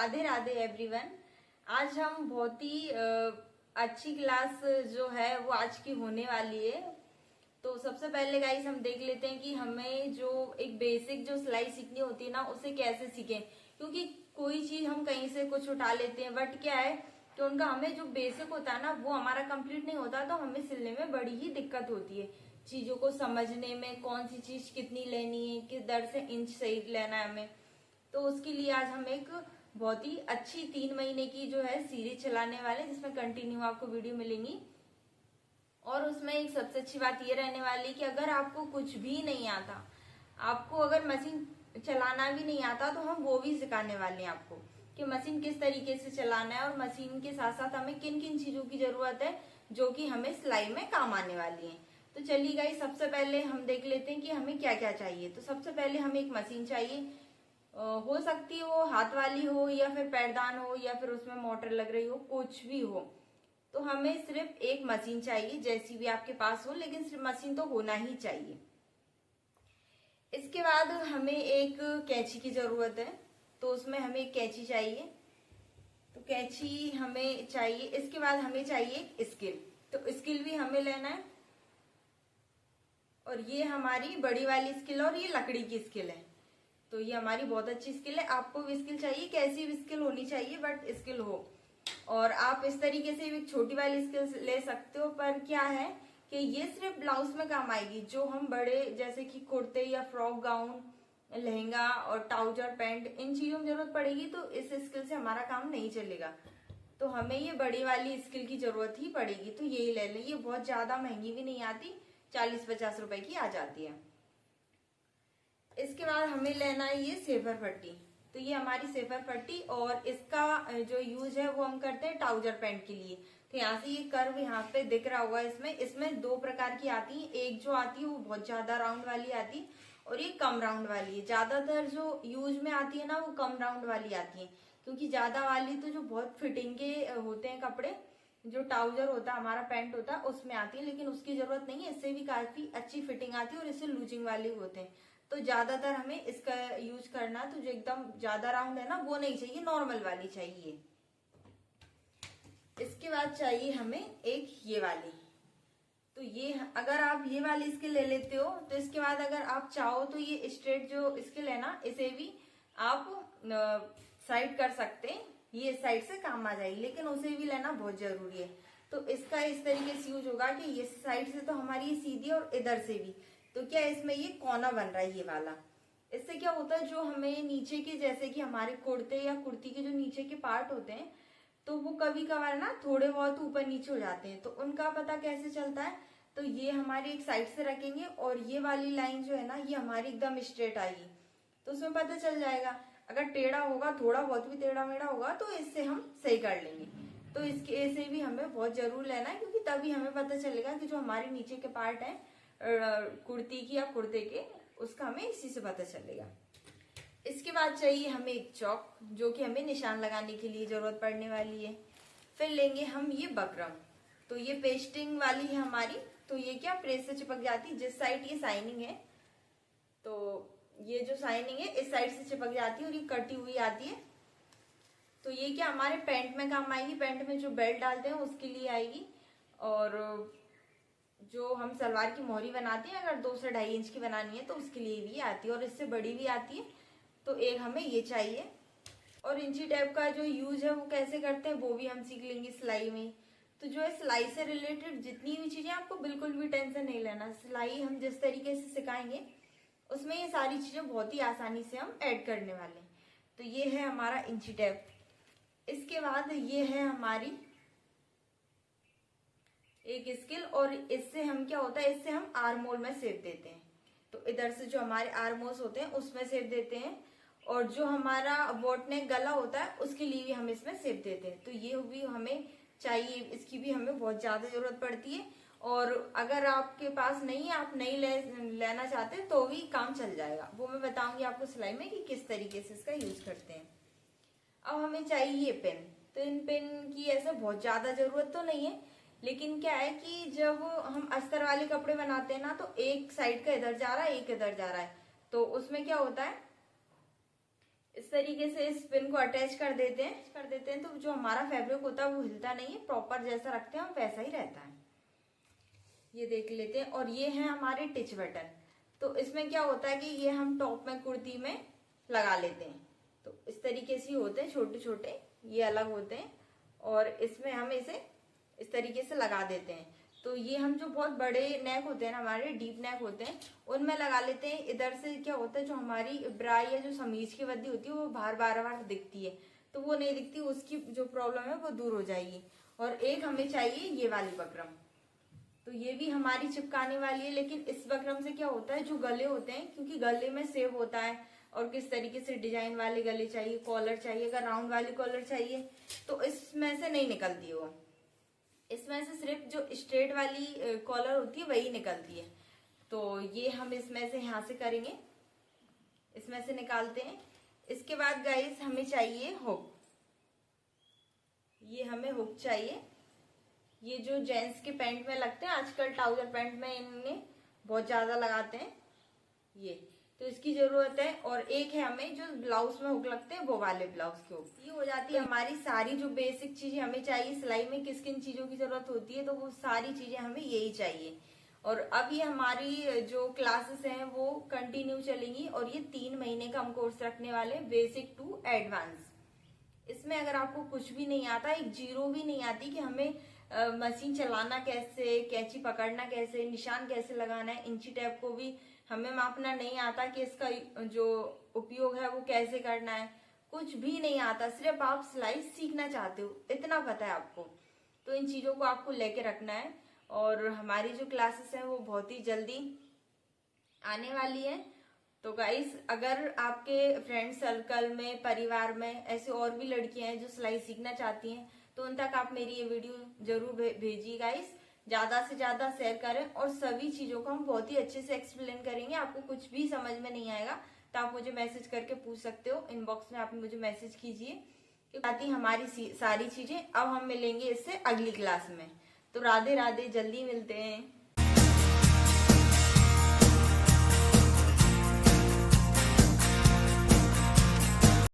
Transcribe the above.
Radhe Radhe everyone. आज हम बहुत ही अच्छी क्लास जो है वो आज की होने वाली है। तो सबसे पहले गाइस हम देख लेते हैं कि हमें जो एक बेसिक जो सिलाई सीखनी होती है ना उसे कैसे सीखें, क्योंकि कोई चीज हम कहीं से कुछ उठा लेते हैं बट क्या है कि उनका हमें जो बेसिक होता है ना वो हमारा कंप्लीट नहीं होता, तो हमें सिलने में बड़ी ही दिक्कत होती है। चीजों को समझने में कौन सी चीज कितनी लेनी है, किस दर से इंच सही लेना है हमें। तो उसके लिए आज हम एक बहुत ही अच्छी 3 महीने की जो है सीरीज चलाने वाले, जिसमें कंटिन्यू आपको वीडियो मिलेंगी। और उसमें एक सबसे अच्छी बात ये रहने वाली कि अगर आपको कुछ भी नहीं आता, आपको अगर मशीन चलाना भी नहीं आता, तो हम वो भी सिखाने वाले हैं आपको कि मशीन किस तरीके से चलाना है और मशीन के साथ साथ हमें किन किन चीजों की जरूरत है जो कि हमें सिलाई में काम आने वाली है। तो चलिए गाइस, सबसे पहले हम देख लेते हैं कि हमें क्या क्या चाहिए। तो सबसे पहले हमें एक मशीन चाहिए, हो सकती है वो हाथ वाली हो या फिर पैरदान हो या फिर उसमें मोटर लग रही हो, कुछ भी हो। तो हमें सिर्फ एक मशीन चाहिए, जैसी भी आपके पास हो, लेकिन सिर्फ मशीन तो होना ही चाहिए। इसके बाद हमें एक कैंची की जरूरत है, तो उसमें हमें एक कैंची चाहिए, तो कैंची हमें चाहिए। इसके बाद हमें चाहिए एक स्केल, तो स्केल भी हमें लेना है। और ये हमारी बड़ी वाली स्केल और ये लकड़ी की स्केल है, तो ये हमारी बहुत अच्छी स्किल है। आपको भी स्किल चाहिए, कैसी भी स्किल होनी चाहिए बट स्किल हो। और आप इस तरीके से भी छोटी वाली स्किल ले सकते हो, पर क्या है कि ये सिर्फ ब्लाउज में काम आएगी। जो हम बड़े जैसे कि कुर्ते या फ्रॉक गाउन, लहंगा और ट्राउजर पैंट, इन चीजों में जरूरत पड़ेगी, तो इस स्किल से हमारा काम नहीं चलेगा। तो हमें ये बड़ी वाली स्किल की जरूरत ही पड़ेगी, तो यही ले लें। ये बहुत ज्यादा महंगी भी नहीं आती, 40-50 रुपए की आ जाती है। इसके बाद हमें लेना है ये सेफर पट्टी, तो ये हमारी सेफर पट्टी, और इसका जो यूज है वो हम करते हैं ट्राउजर पैंट के लिए। तो यहाँ से ये कर्व यहाँ पे दिख रहा होगा। इसमें दो प्रकार की आती है, एक जो आती है वो बहुत ज्यादा राउंड वाली आती है और ये कम राउंड वाली है। ज्यादातर जो यूज में आती है ना वो कम राउंड वाली आती है, क्योंकि ज्यादा वाली तो जो बहुत फिटिंग के होते हैं कपड़े, जो ट्राउजर होता है हमारा पैंट होता है उसमें आती है, लेकिन उसकी जरूरत नहीं है। इससे भी काफी अच्छी फिटिंग आती है और इससे लूजिंग वाले होते हैं। तो ज्यादातर हमें इसका यूज करना, तो जो एकदम ज्यादा राउंड है ना वो नहीं चाहिए, नॉर्मल वाली चाहिए। इसके बाद चाहिए हमें एक ये वाली, तो ये अगर आप ये वाली स्किल ले लेते हो तो इसके बाद अगर आप चाहो तो ये स्ट्रेट जो स्किल है ना इसे भी आप साइड कर सकते हैं, ये साइड से काम आ जाएगी, लेकिन उसे भी लेना बहुत जरूरी है। तो इसका इस तरीके से यूज होगा कि ये साइड से तो हमारी सीधी और इधर से भी, तो क्या इसमें ये कोना बन रहा है ये वाला। इससे क्या होता है, जो हमें नीचे के जैसे कि हमारे कुर्ते या कुर्ती के जो नीचे के पार्ट होते हैं, तो वो कभी कभार ना थोड़े बहुत ऊपर नीचे हो जाते हैं, तो उनका पता कैसे चलता है। तो ये हमारे एक साइड से रखेंगे और ये वाली लाइन जो है ना ये हमारी एकदम स्ट्रेट आएगी, तो उसमें पता चल जाएगा। अगर टेढ़ा होगा, थोड़ा बहुत भी टेढ़ा मेढ़ा होगा, तो इससे हम सही कर लेंगे। तो इसके ऐसे भी हमें बहुत जरूर लेना है, क्योंकि तभी हमें पता चलेगा कि जो हमारे नीचे के पार्ट है कुर्ती की या कुर्ते के, उसका हमें इसी से पता चलेगा। इसके बाद चाहिए हमें एक चौक, जो कि हमें निशान लगाने के लिए जरूरत पड़ने वाली है। फिर लेंगे हम ये बकरम, तो ये पेस्टिंग वाली है हमारी, तो ये क्या प्रेस से चिपक जाती है। जिस साइड ये साइनिंग है, तो ये जो साइनिंग है इस साइड से चिपक जाती है और ये कटी हुई आती है। तो ये क्या हमारे पैंट में काम आएगी, पैंट में जो बेल्ट डालते हैं उसके लिए आएगी। और जो हम सलवार की मोहरी बनाते हैं, अगर 2 से 2.5 इंच की बनानी है तो उसके लिए भी आती है, और इससे बड़ी भी आती है। तो एक हमें ये चाहिए। और इंची टेप का जो यूज है वो कैसे करते हैं वो भी हम सीख लेंगे सिलाई में। तो जो है सिलाई से रिलेटेड जितनी भी चीजें, आपको बिल्कुल भी टेंशन नहीं लेना। सिलाई हम जिस तरीके से सिखाएंगे उसमें ये सारी चीजें बहुत ही आसानी से हम ऐड करने वाले हैं। तो ये है हमारा इंची टेप। इसके बाद ये है हमारी एक स्किल, और इससे हम क्या होता है, इससे हम आर्म होल में शेप देते हैं। तो इधर से जो हमारे आर्म होल्स होते हैं उसमें शेप देते हैं, और जो हमारा बोट नेक गला होता है उसके लिए भी हम इसमें शेप देते हैं। तो ये भी हमें चाहिए, इसकी भी हमें बहुत ज्यादा जरूरत पड़ती है। और अगर आपके पास नहीं है, आप नहीं लेना चाहते, तो भी काम चल जाएगा। वो मैं बताऊंगी आपको सिलाई में कि किस तरीके से इसका यूज करते हैं। अब हमें चाहिए ये पेन, तो इन पेन की ऐसे बहुत ज्यादा जरूरत तो नहीं है, लेकिन क्या है कि जब हम अस्तर वाले कपड़े बनाते हैं ना, तो एक साइड का इधर जा रहा है, एक इधर जा रहा है, तो उसमें क्या होता है इस तरीके से इस पिन को अटैच कर देते हैं तो जो हमारा फैब्रिक होता है वो हिलता नहीं है, प्रॉपर जैसा रखते हैं हम वैसा ही रहता है। ये देख लेते हैं। और ये है हमारे टिच बटन। तो इसमें क्या होता है कि ये हम टॉप में कुर्ती में लगा लेते हैं। तो इस तरीके से होते हैं छोटे छोटे, ये अलग होते हैं और इसमें हम इसे इस तरीके से लगा देते हैं। तो ये हम जो बहुत बड़े नेक होते हैं ना, हमारे डीप नेक होते हैं, उनमें लगा लेते हैं। इधर से क्या होता है, जो हमारी ब्राई या जो समीज की वर्दी होती है वो बार बार दिखती है, तो वो नहीं दिखती, उसकी जो प्रॉब्लम है वो दूर हो जाएगी। और एक हमें चाहिए ये वाली बकरम। तो ये भी हमारी चिपकाने वाली है, लेकिन इस बकरम से क्या होता है, जो गले होते हैं, क्योंकि गले में सेव होता है और किस तरीके से डिजाइन वाले गले चाहिए, कॉलर चाहिए, अगर राउंड वाली कॉलर चाहिए तो इसमें से नहीं निकलती है वो। इसमें से सिर्फ जो स्ट्रेट वाली कॉलर होती है वही निकलती है। तो ये हम इसमें से यहाँ से करेंगे, इसमें से निकालते हैं। इसके बाद गाइस हमें चाहिए हुक। ये हमें हुक चाहिए। ये जो जेंट्स के पैंट में लगते हैं आजकल, ट्राउजर पैंट में इन्हें बहुत ज्यादा लगाते हैं ये, तो इसकी जरूरत है। और एक है हमें जो ब्लाउज में हुक लगते हैं वो वाले ब्लाउज के हुक। ये हो जाती है हमारी सारी जो बेसिक चीजें हमें चाहिए। सिलाई में किस किन चीजों की जरूरत होती है, तो वो सारी चीजें हमें यही चाहिए। और अब ये हमारी जो क्लासेस हैं वो कंटिन्यू चलेंगी और ये 3 महीने का हम कोर्स रखने वाले, बेसिक टू एडवांस। इसमें अगर आपको कुछ भी नहीं आता, एक जीरो भी नहीं आती कि हमें मशीन चलाना कैसे, कैंची पकड़ना कैसे, निशान कैसे लगाना है, इंची टेप को भी हमें मापना नहीं आता कि इसका जो उपयोग है वो कैसे करना है, कुछ भी नहीं आता। सिर्फ आप सिलाई सीखना चाहते हो, इतना पता है आपको। तो इन चीजों को आपको लेके रखना है। और हमारी जो क्लासेस हैं वो बहुत ही जल्दी आने वाली है। तो गाइस, अगर आपके फ्रेंड सर्कल में, परिवार में ऐसे और भी लड़कियां हैं जो सिलाई सीखना चाहती हैं, तो उन तक आप मेरी ये वीडियो जरूर भेजिए गाइस। ज्यादा से ज्यादा शेयर करें और सभी चीजों को हम बहुत ही अच्छे से एक्सप्लेन करेंगे। आपको कुछ भी समझ में नहीं आएगा तो आप मुझे मैसेज करके पूछ सकते हो, इनबॉक्स में आप मुझे मैसेज कीजिए। आती हमारी सारी चीजें। अब हम मिलेंगे इससे अगली क्लास में। तो राधे राधे, जल्दी मिलते हैं।